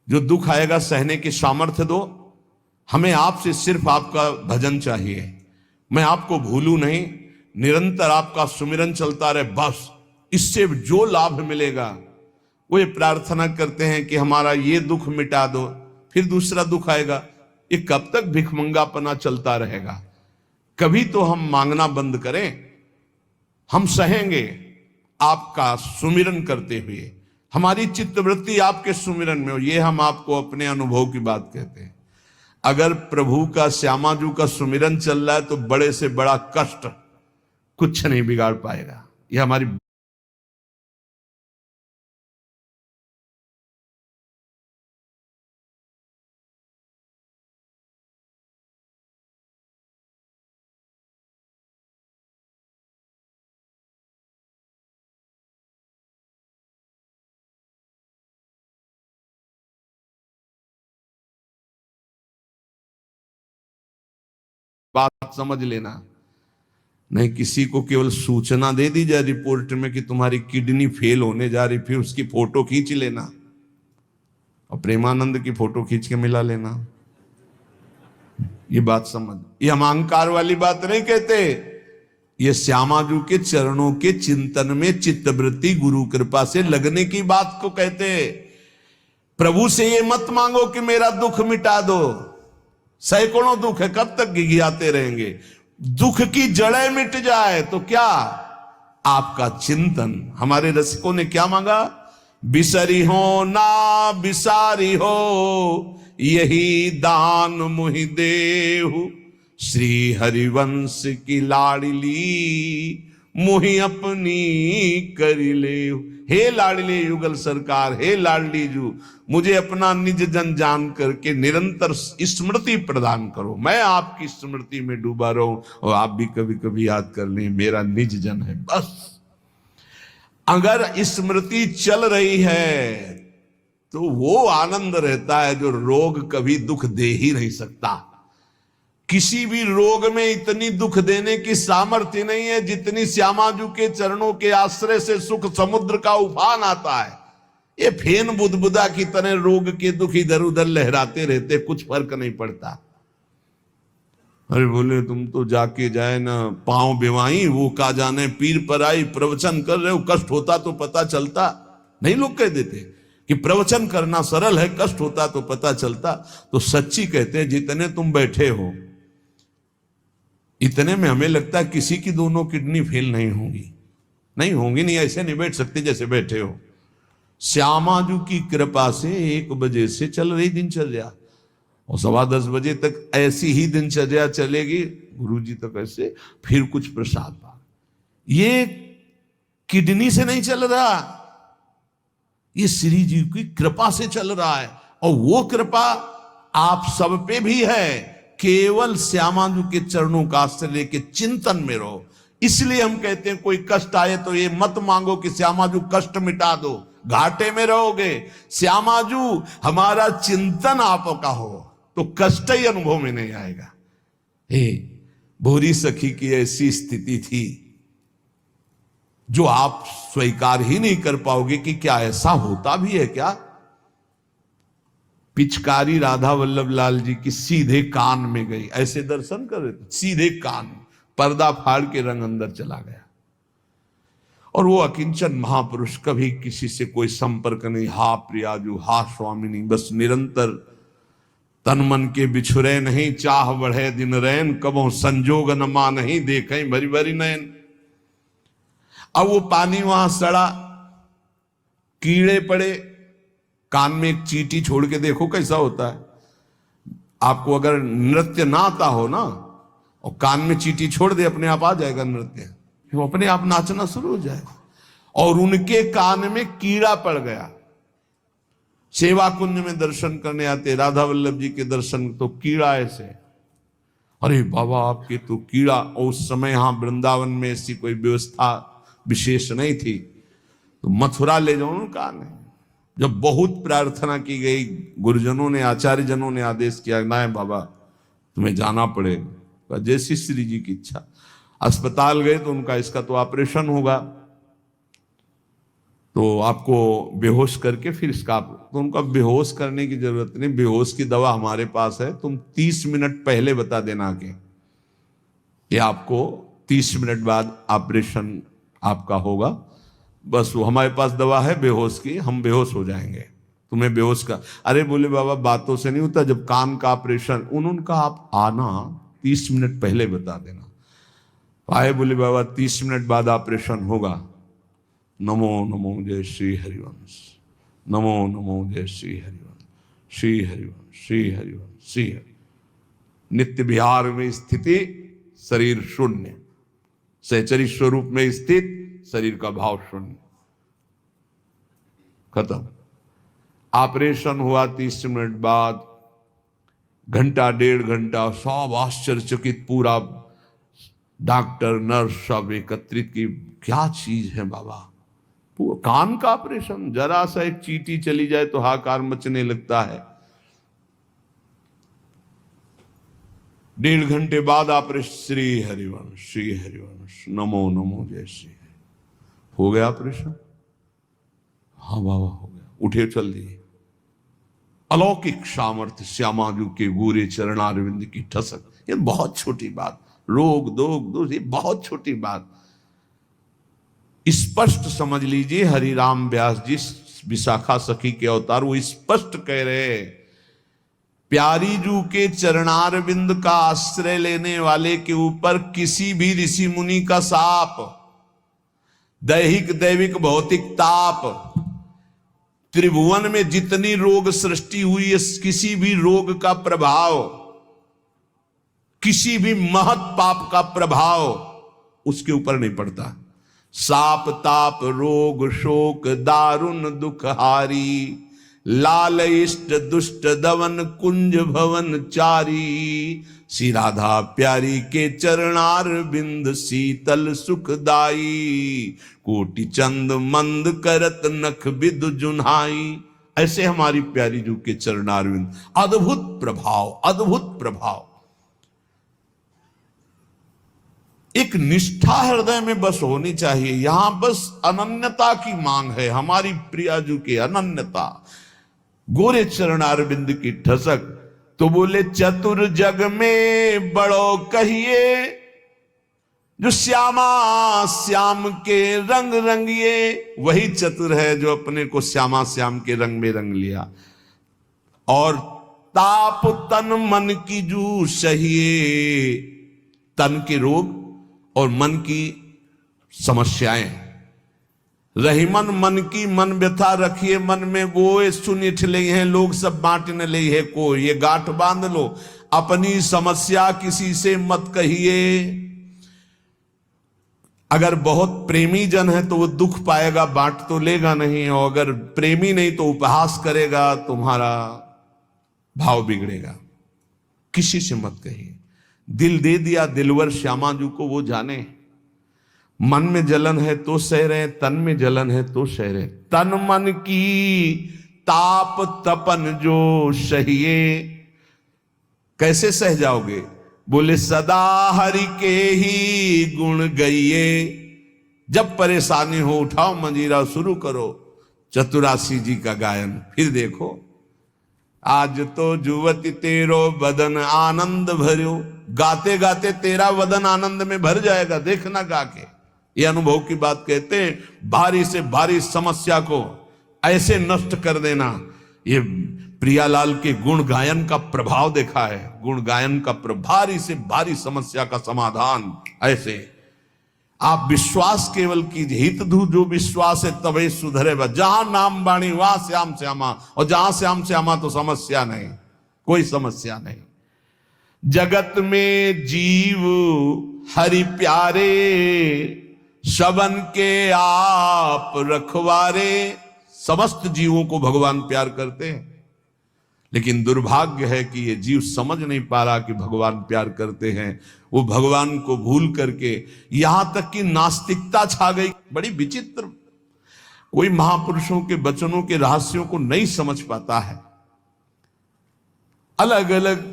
जो दुख आएगा सहने की सामर्थ्य दो। हमें आपसे सिर्फ आपका भजन चाहिए, मैं आपको भूलूं नहीं, निरंतर आपका सुमिरन चलता रहे, बस इससे जो लाभ मिलेगा। वो ये प्रार्थना करते हैं कि हमारा ये दुख मिटा दो, फिर दूसरा दुख आएगा। ये कब तक भिखमंगापना चलता रहेगा? कभी तो हम मांगना बंद करें। हम सहेंगे आपका सुमिरन करते हुए, हमारी चित्तवृत्ति आपके सुमिरन में हो। ये हम आपको अपने अनुभव की बात कहते हैं। अगर प्रभु का, श्यामाजू का सुमिरन चल रहा है तो बड़े से बड़ा कष्ट कुछ नहीं बिगाड़ पाएगा। यह हमारी बात समझ लेना। नहीं किसी को केवल सूचना दे दी जाए रिपोर्ट में कि तुम्हारी किडनी फेल होने जा रही, फिर उसकी फोटो खींच लेना और प्रेमानंद की फोटो खींच के मिला लेना। ये बात समझ, ये हम अहंकार वाली बात नहीं कहते। ये श्यामाजू के चरणों के चिंतन में चित्तवृत्ति गुरु कृपा से लगने की बात को कहते। प्रभु से ये मत मांगो कि मेरा दुख मिटा दो, सैकड़ों दुख है, कब तक गिघियाते रहेंगे? दुख की जड़ें मिट जाए तो क्या? आपका चिंतन। हमारे रसिकों ने क्या मांगा? बिसरी हो ना बिसारी हो, यही दान मुहि देहु, श्री हरिवंश की लाडली मुहि अपनी करी ले। हे लाडली युगल सरकार, हे लाडली जू, मुझे अपना निज जन जान करके निरंतर स्मृति प्रदान करो। मैं आपकी स्मृति में डूबा रहूं और आप भी कभी कभी याद कर लें मेरा निज जन है। बस अगर स्मृति चल रही है तो वो आनंद रहता है जो रोग कभी दुख दे ही नहीं सकता। किसी भी रोग में इतनी दुख देने की सामर्थ्य नहीं है जितनी श्यामाजू के चरणों के आश्रय से सुख समुद्र का उफान आता है। ये फेन बुदबुदा की तरह रोग के दुख इधर उधर लहराते रहते, कुछ फर्क नहीं पड़ता। अरे बोले तुम तो जाके जाए ना पांव बेवाई, वो का जाने पीर पर आई, प्रवचन कर रहे हो, कष्ट होता तो पता चलता। नहीं लोग कह देते कि प्रवचन करना सरल है, कष्ट होता तो पता चलता। तो सच्ची कहते हैं जितने तुम बैठे हो इतने में हमें लगता है किसी की दोनों किडनी फेल नहीं होंगी। नहीं होंगी, नहीं ऐसे नहीं बैठ सकते जैसे बैठे हो। श्यामाजू की कृपा से 1 बजे से चल रही दिनचर्या और 10:15 बजे तक ऐसी ही दिनचर्या चलेगी, गुरुजी तक ऐसे, फिर कुछ प्रसाद पा। ये किडनी से नहीं चल रहा, ये श्री जी की कृपा से चल रहा है। और वो कृपा आप सब पे भी है। केवल श्यामाजू के चरणों का आश्रय लेके चिंतन में रहो। इसलिए हम कहते हैं कोई कष्ट आए तो ये मत मांगो कि श्यामाजू कष्ट मिटा दो, घाटे में रहोगे। श्यामाजू हमारा चिंतन आपका हो तो कष्ट ही अनुभव में नहीं आएगा। हे भोरी सखी की ऐसी स्थिति थी जो आप स्वीकार ही नहीं कर पाओगे कि क्या ऐसा होता भी है क्या। पिचकारी राधा वल्लभ लाल जी की सीधे कान में गई, ऐसे दर्शन कर रहे थे, सीधे कान, पर्दा फाड़ के रंग अंदर चला गया। और वो अकिंचन महापुरुष, कभी किसी से कोई संपर्क नहीं, हा प्रियाजू, हा स्वामिनी, बस निरंतर तन मन के बिछुरे नहीं, चाह बढ़े दिन रैन, कबो संजोग न मा नहीं, देखें भरी भरी नैन। अब वो पानी वहां सड़ा, कीड़े पड़े, कान में एक चींटी छोड़ के देखो कैसा होता है। आपको अगर नृत्य ना आता हो ना और कान में चींटी छोड़ दे, अपने आप आ जाएगा नृत्य, वो अपने आप नाचना शुरू हो जाएगा। और उनके कान में कीड़ा पड़ गया। सेवा कुंज में दर्शन करने आते राधा वल्लभ जी के दर्शन, तो कीड़ा ऐसे, अरे बाबा आपके तो कीड़ा। और उस समय यहां वृंदावन में ऐसी कोई व्यवस्था विशेष नहीं थी, तो मथुरा ले जाओ कान है। जब बहुत प्रार्थना की गई, गुरुजनों ने, आचार्य जनों ने आदेश किया, ना बाबा तुम्हें जाना पड़ेगा, जैसी श्री जी की इच्छा। अस्पताल गए तो उनका इसका तो ऑपरेशन होगा। तो आपको बेहोश करके फिर इसका, तो उनका बेहोश करने की जरूरत नहीं, बेहोश की दवा हमारे पास है, तुम 30 मिनट पहले बता देना कि आपको 30 मिनट बाद ऑपरेशन आपका होगा, बस वो हमारे पास दवा है बेहोश की, हम बेहोश हो जाएंगे, तुम्हें बेहोश का। अरे बोले बाबा बातों से नहीं होता, जब कान का ऑपरेशन, उनका आप आना 30 मिनट पहले बता देना। आए, बोले बाबा 30 मिनट बाद ऑपरेशन होगा। नमो नमो जय श्री हरिवंश, नमो नमो जय श्री हरिवंश, श्री हरिवंश, श्री हरिवंश, श्री हरि। नित्य विहार में स्थिति, शरीर शून्य, सहचरी स्वरूप में स्थित, शरीर का भाव शून्य, खत्म। ऑपरेशन हुआ 30 मिनट बाद, घंटा 1.5 घंटा सब आश्चर्यचकित, पूरा डॉक्टर नर्स सब एकत्रित की, क्या चीज है बाबा, कान का ऑपरेशन, जरा सा एक चींटी चली जाए तो हाहाकार मचने लगता है। 1.5 घंटे बाद ऑपरेशन, श्री हरिवंश, श्री हरिवंश, नमो नमो जय श्री हरि। हो गया ऑपरेशन? हाँ बाबा हो गया, उठे चल दिए। अलौकिक सामर्थ्य, श्यामाजू के गोरे चरणारविंद की ठसक, ये बहुत छोटी बात, रोग दोग दोष, ये बहुत छोटी बात, स्पष्ट समझ लीजिए। हरिराम व्यास जी विशाखा सखी के अवतार, वो स्पष्ट कह रहे, प्यारी जू के चरणारविंद का आश्रय लेने वाले के ऊपर किसी भी ऋषि मुनि का शाप, दैहिक दैविक भौतिक ताप, त्रिभुवन में जितनी रोग सृष्टि हुई है, किसी भी रोग का प्रभाव, किसी भी महत पाप का प्रभाव उसके ऊपर नहीं पड़ता। साप ताप रोग शोक दारुण दुखहारी, लाल इष्ट दुष्ट दवन कुंज भवन चारी, श्री राधा प्यारी के चरणार बिंद शीतल सुखदाई, कोटि चंद मंद करत नख विद जुन्हाई। ऐसे हमारी प्यारी जू के चरणार बिंद, अद्भुत प्रभाव, अद्भुत प्रभाव। एक निष्ठा हृदय में बस होनी चाहिए, यहां बस अनन्यता की मांग है, हमारी प्रियाजू की अनन्यता, गोरे चरणारविंद की ठसक। तो बोले चतुर जग में बड़ो कहिए, जो श्यामा श्याम के रंग रंगिए, वही चतुर है जो अपने को श्यामा श्याम के रंग में रंग लिया। और ताप तन मन की जू सहिए, तन के रोग और मन की समस्याएं, रही मन की मन व्यथा रखिए मन में, वो सुनिठ ले हैं लोग सब बांट न ले है को, ये गांठ बांध लो, अपनी समस्या किसी से मत कहिए। अगर बहुत प्रेमी जन है तो वो दुख पाएगा, बांट तो लेगा नहीं, और अगर प्रेमी नहीं तो उपहास करेगा, तुम्हारा भाव बिगड़ेगा। किसी से मत कहिए। दिल दे दिया दिलवर श्यामाजू को, वो जाने। मन में जलन है तो सह रहे, तन में जलन है तो सह रहे। तन मन की ताप तपन जो सहिए, कैसे सह जाओगे? बोले सदा हरि के ही गुण गइए। जब परेशानी हो उठाओ मंजीरा, शुरू करो चतुरासी जी का गायन। फिर देखो, आज तो जुवती तेरो बदन आनंद भर्यो, गाते गाते तेरा वदन आनंद में भर जाएगा, देखना गा के। ये अनुभव की बात कहते हैं। भारी से भारी समस्या को ऐसे नष्ट कर देना, ये प्रियालाल के गुण गायन का प्रभाव देखा है। गुण गायन का भारी से भारी समस्या का समाधान ऐसे। आप विश्वास केवल कीजिए, हित धू जो विश्वास है तभी सुधरे। जहां नाम बाणी वहां श्याम श्यामा, और जहां श्याम श्यामा तो समस्या नहीं, कोई समस्या नहीं। जगत में जीव हरि प्यारे, सबन के आप रखवारे। समस्त जीवों को भगवान प्यार करते हैं, लेकिन दुर्भाग्य है कि ये जीव समझ नहीं पा रहा कि भगवान प्यार करते हैं। वो भगवान को भूल करके यहां तक कि नास्तिकता छा गई। बड़ी विचित्र, कोई महापुरुषों के वचनों के रहस्यों को नहीं समझ पाता है। अलग अलग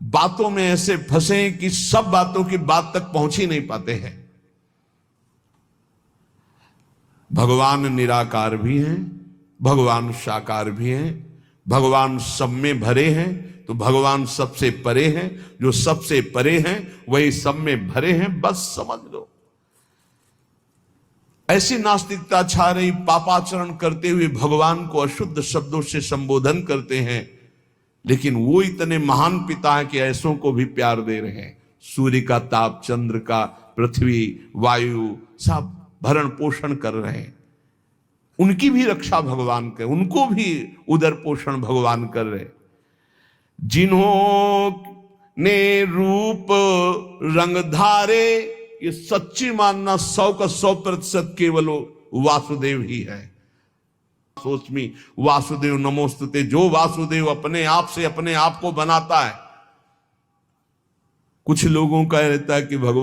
बातों में ऐसे फंसे कि सब बातों की बात तक पहुंच ही नहीं पाते हैं। भगवान निराकार भी हैं, भगवान साकार भी हैं, भगवान सब में भरे हैं, तो भगवान सबसे परे हैं, जो सबसे परे हैं वही सब में भरे हैं, बस समझ लो। ऐसी नास्तिकता छा रही, पापाचरण करते हुए भगवान को अशुद्ध शब्दों से संबोधन करते हैं, लेकिन वो इतने महान पिता हैं कि ऐसों को भी प्यार दे रहे हैं। सूर्य का ताप, चंद्र का, पृथ्वी, वायु, सब भरण पोषण कर रहे हैं, उनकी भी रक्षा भगवान कर, उनको भी उदर पोषण भगवान कर रहे। जिन्होंने रूप रंग धारे, ये सच्ची मानना 100 का 100% केवल वासुदेव ही है। सोचमी वासुदेव नमोस्तुते, जो वासुदेव अपने आप से अपने आप को बनाता है। कुछ लोगों का रहता है कि भगवान